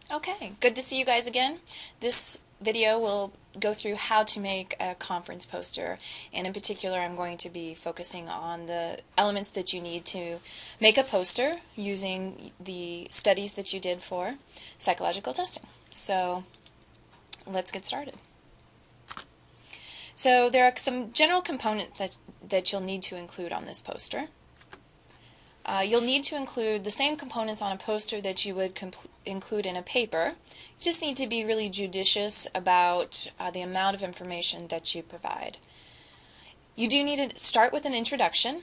Okay, good to see you guys again. This video will go through how to make a conference poster, and in particular I'm going to be focusing on the elements that you need to make a poster using the studies that you did for psychological testing. So let's get started. So there are some general components that you'll need to include on this poster. You'll need to include the same components on a poster that you would include in a paper. You just need to be really judicious about the amount of information that you provide. You do need to start with an introduction,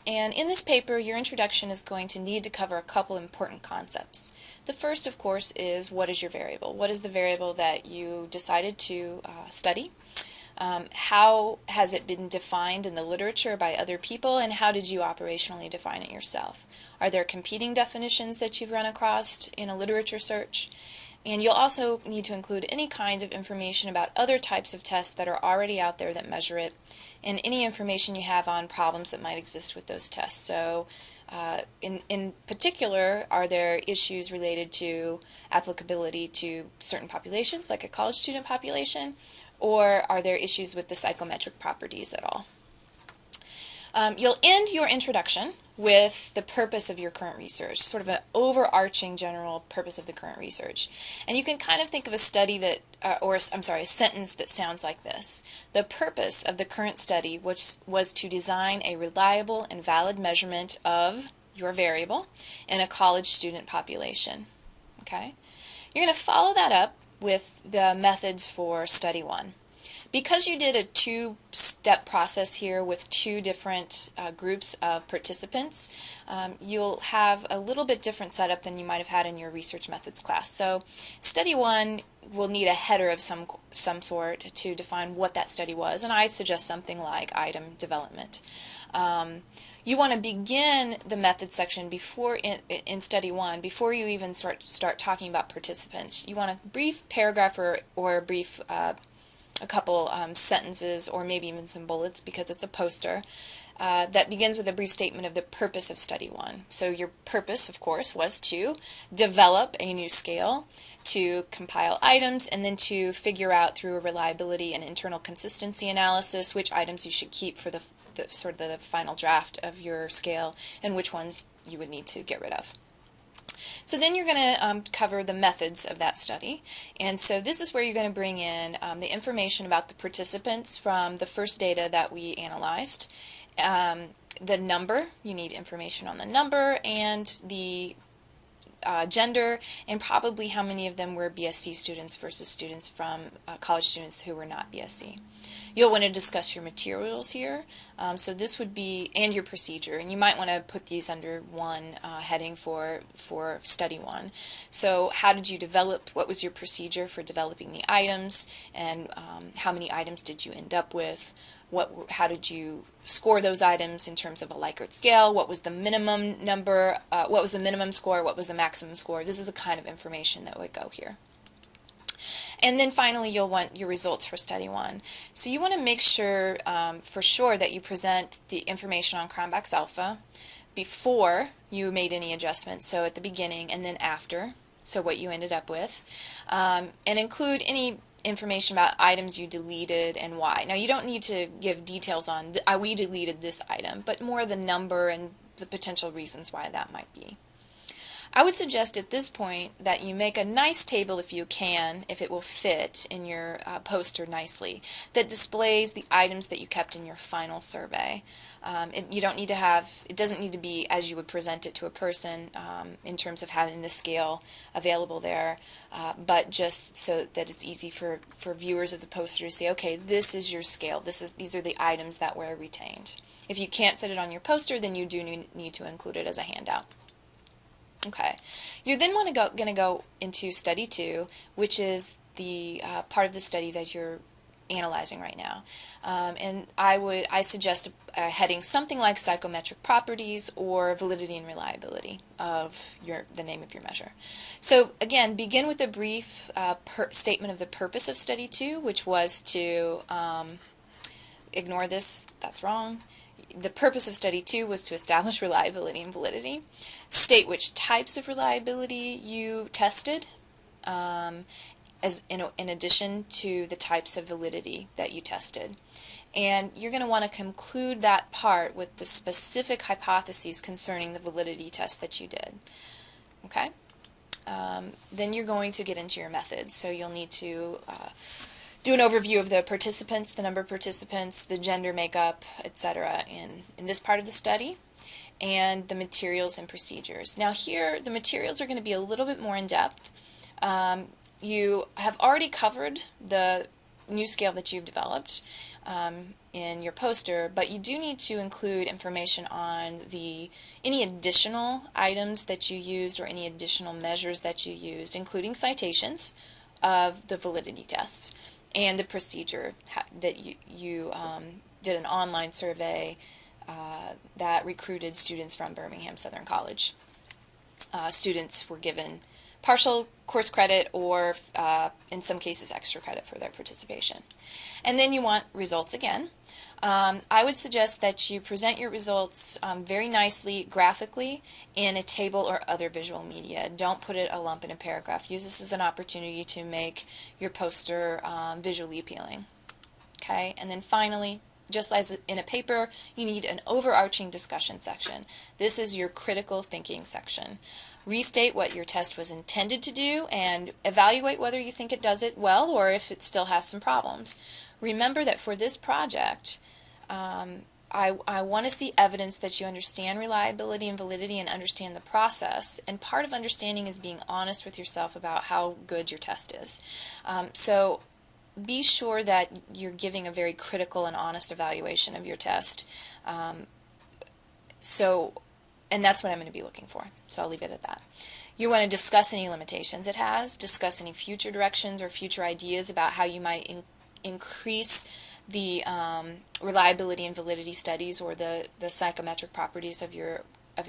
and in this paper your introduction is going to need to cover a couple important concepts. The first, of course, is what is your variable? What is the variable that you decided to study? How has it been defined in the literature by other people, and how did you operationally define it yourself? Are there competing definitions that you've run across in a literature search? And you'll also need to include any kinds of information about other types of tests that are already out there that measure it, and any information you have on problems that might exist with those tests. So in particular, are there issues related to applicability to certain populations, like a college student population, or are there issues with the psychometric properties at all? You'll end your introduction with the purpose of your current research, sort of an overarching general purpose of the current research. And you can kind of think of a study that, a sentence that sounds like this. The purpose of the current study was to design a reliable and valid measurement of your variable in a college student population. Okay? You're going to follow that up with the methods for study one. Because you did a two-step process here with two different groups of participants, you'll have a little bit different setup than you might have had in your research methods class. So study one will need a header of some sort to define what that study was, and I suggest something like item development. You want to begin the methods section before in study one, before you even start talking about participants. You want a brief paragraph or a brief a couple sentences, or maybe even some bullets, because it's a poster, that begins with a brief statement of the purpose of study one. So your purpose, of course, was to develop a new scale, to compile items, and then to figure out through a reliability and internal consistency analysis which items you should keep for the final draft of your scale and which ones you would need to get rid of. So then you're going to cover the methods of that study, and so this is where you're going to bring in the information about the participants from the first data that we analyzed. The number, you need information on the number, and the gender, and probably how many of them were BSc students versus students from college students who were not BSc. You'll want to discuss your materials here, so this would be, and your procedure, and you might want to put these under one heading for study one. So how did you develop, what was your procedure for developing the items, and how many items did you end up with? How did you score those items in terms of a Likert scale? What was the minimum number? What was the minimum score? What was the maximum score? This is the kind of information that would go here. And then finally, you'll want your results for study one. So you want to make sure, for sure, that you present the information on Cronbach's alpha before you made any adjustments, so at the beginning and then after, so what you ended up with, and include any information about items you deleted and why. Now, you don't need to give details on, we deleted this item, but more the number and the potential reasons why that might be. I would suggest at this point that you make a nice table, if you can, if it will fit in your poster nicely, that displays the items that you kept in your final survey. You don't need to have, it doesn't need to be as you would present it to a person in terms of having the scale available there, but just so that it's easy for viewers of the poster to say, okay, this is your scale, these are the items that were retained. If you can't fit it on your poster, then you do need to include it as a handout. Okay, you're then going to go into study two, which is the part of the study that you're analyzing right now, and I suggest a heading something like psychometric properties or validity and reliability of the name of your measure. So again, begin with a brief statement of the purpose of study two, which was to ignore this. That's wrong. The purpose of study two was to establish reliability and validity. State which types of reliability you tested, as in addition to the types of validity that you tested. And you're going to want to conclude that part with the specific hypotheses concerning the validity test that you did. Okay? Then you're going to get into your methods. So you'll need to do an overview of the participants, the number of participants, the gender makeup, etc. in this part of the study, and the materials and procedures. Now here, the materials are going to be a little bit more in depth. You have already covered the new scale that you've developed in your poster, but you do need to include information on any additional items that you used or any additional measures that you used, including citations of the validity tests and the procedure that you did an online survey that recruited students from Birmingham Southern College. Students were given partial course credit or in some cases extra credit for their participation. And then you want results again. I would suggest that you present your results very nicely graphically in a table or other visual media. Don't put it a lump in a paragraph. Use this as an opportunity to make your poster visually appealing. Okay, and then finally, just as in a paper, you need an overarching discussion section. This is your critical thinking section. Restate what your test was intended to do and evaluate whether you think it does it well or if it still has some problems. Remember that for this project, I want to see evidence that you understand reliability and validity and understand the process. And part of understanding is being honest with yourself about how good your test is. So be sure that you're giving a very critical and honest evaluation of your test. And that's what I'm going to be looking for. So I'll leave it at that. You want to discuss any limitations it has, discuss any future directions or future ideas about how you might increase the reliability and validity studies or the psychometric properties of your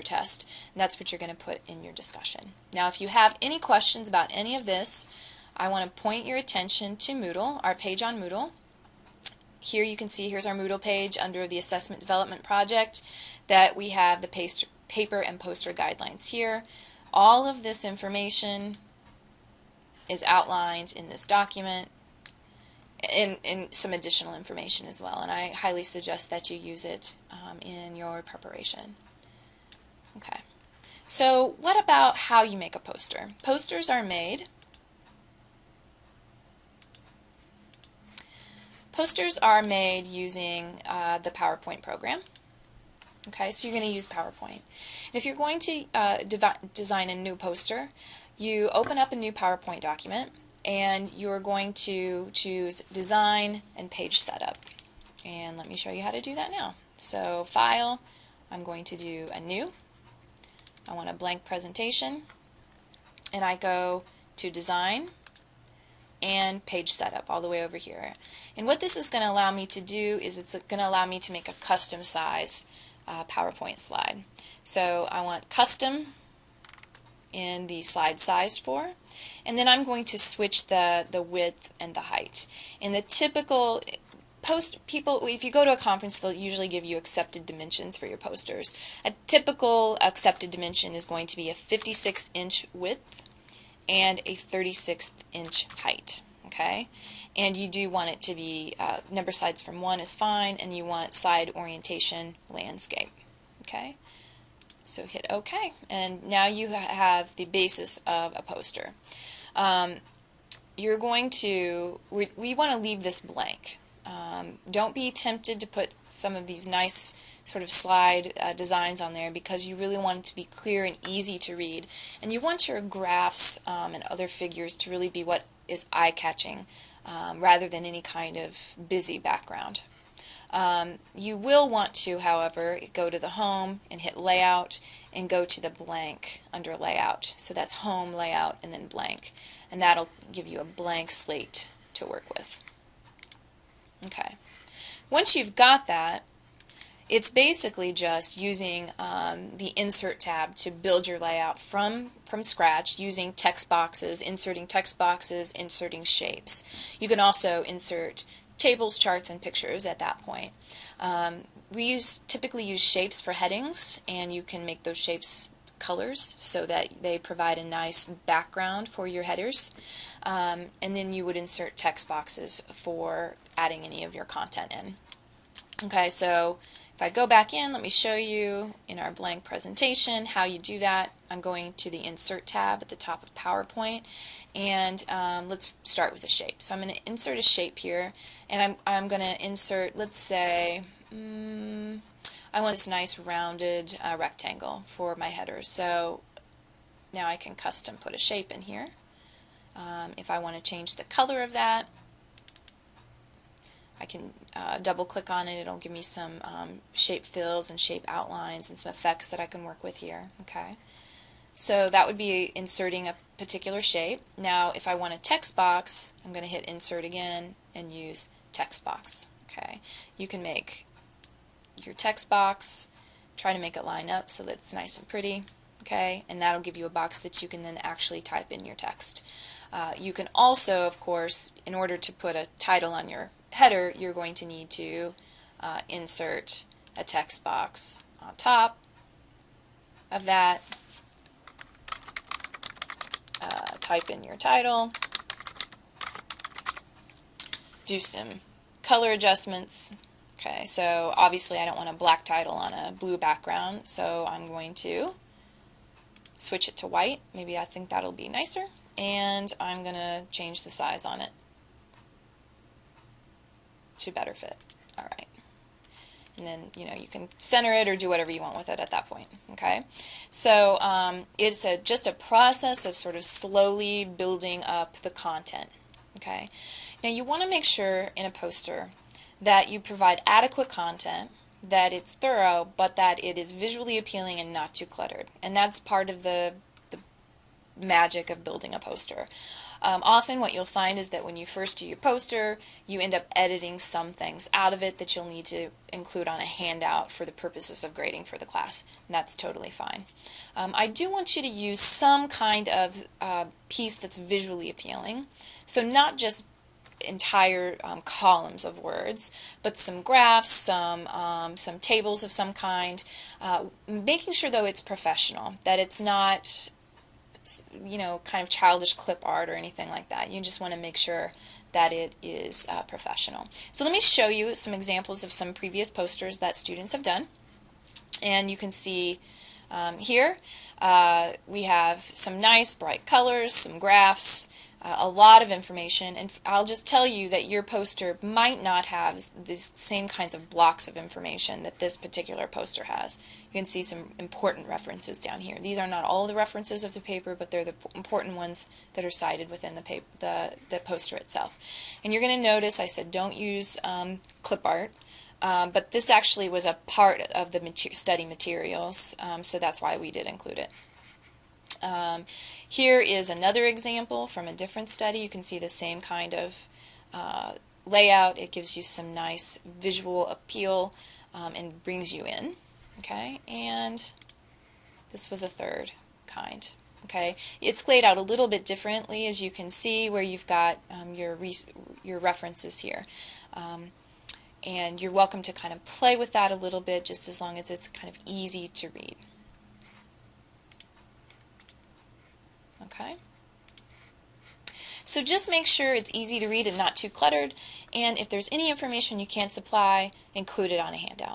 test. And that's what you're going to put in your discussion. Now, if you have any questions about any of this, I want to point your attention to Moodle, our page on Moodle. Here you can see, here's our Moodle page under the Assessment Development Project, that we have the paper and poster guidelines here. All of this information is outlined in this document, and some additional information as well, and I highly suggest that you use it in your preparation. Okay, so what about how you make a poster? Posters are made using the PowerPoint program. Okay, so you're going to use PowerPoint. And if you're going to design a new poster, you open up a new PowerPoint document, and you're going to choose Design and Page Setup. And let me show you how to do that now. So File, I'm going to do a New. I want a blank presentation, and I go to Design and Page Setup all the way over here. And what this is going to allow me to do is it's going to allow me to make a custom size PowerPoint slide. So I want Custom in the slide size for, and then I'm going to switch the width and the height. In the typical if you go to a conference, they'll usually give you accepted dimensions for your posters. A typical accepted dimension is going to be a 56-inch width and a 36-inch height. Okay, and you do want it to be number slides from 1 is fine, and you want slide orientation landscape. Okay, so hit OK, and now you have the basis of a poster. You're going to we want to leave this blank. Don't be tempted to put some of these nice sort of slide designs on there, because you really want it to be clear and easy to read, and you want your graphs and other figures to really be what is eye-catching rather than any kind of busy background. You will want to, however, go to the Home and hit Layout and go to the blank under Layout. So that's Home, Layout, and then blank, and that'll give you a blank slate to work with. Okay. Once you've got that, it's basically just using the Insert tab to build your layout from scratch, using text boxes, inserting shapes. You can also insert tables, charts, and pictures at that point. We typically use shapes for headings, and you can make those shapes colors so that they provide a nice background for your headers. And then you would insert text boxes for adding any of your content in. Okay, so if I go back in, let me show you in our blank presentation how you do that. I'm going to the Insert tab at the top of PowerPoint, and let's start with a shape. So I'm going to insert a shape here, and I'm going to insert, let's say, I want this nice rounded rectangle for my header. So now I can custom put a shape in here. If I want to change the color of that, I can double click on it. It'll give me some shape fills and shape outlines and some effects that I can work with here. Okay, so that would be inserting a particular shape. Now if I want a text box, I'm going to hit insert again and use text box. Okay, you can make your text box, try to make it line up so that it's nice and pretty. Okay, and that'll give you a box that you can then actually type in your text. You can also, of course, in order to put a title on your header, you're going to need to insert a text box on top of that, type in your title, do some color adjustments. Okay, so obviously I don't want a black title on a blue background, so I'm going to switch it to white. Maybe I think that'll be nicer, and I'm going to change the size on it to better fit. Alright. And then, you can center it or do whatever you want with it at that point. Okay? So it's just a process of sort of slowly building up the content. Okay? Now you want to make sure in a poster that you provide adequate content, that it's thorough, but that it is visually appealing and not too cluttered. And that's part of the magic of building a poster. Often what you'll find is that when you first do your poster, you end up editing some things out of it that you'll need to include on a handout for the purposes of grading for the class. And that's totally fine. I do want you to use some kind of piece that's visually appealing. So not just entire columns of words, but some graphs, some tables of some kind, making sure though it's professional, that it's not kind of childish clip art or anything like that. You just want to make sure that it is professional. So let me show you some examples of some previous posters that students have done. And you can see here we have some nice bright colors, some graphs, a lot of information, and I'll just tell you that your poster might not have these same kinds of blocks of information that this particular poster has. You can see some important references down here. These are not all the references of the paper, but they're the important ones that are cited within the poster itself. And you're going to notice I said don't use clip art, but this actually was a part of the study materials, so that's why we did include it. Here is another example from a different study. You can see the same kind of layout. It gives you some nice visual appeal and brings you in. Okay, and this was a third kind. Okay, it's laid out a little bit differently, as you can see, where you've got your references here. And you're welcome to kind of play with that a little bit, just as long as it's kind of easy to read. Okay. So just make sure it's easy to read and not too cluttered, and if there's any information you can't supply, include it on a handout.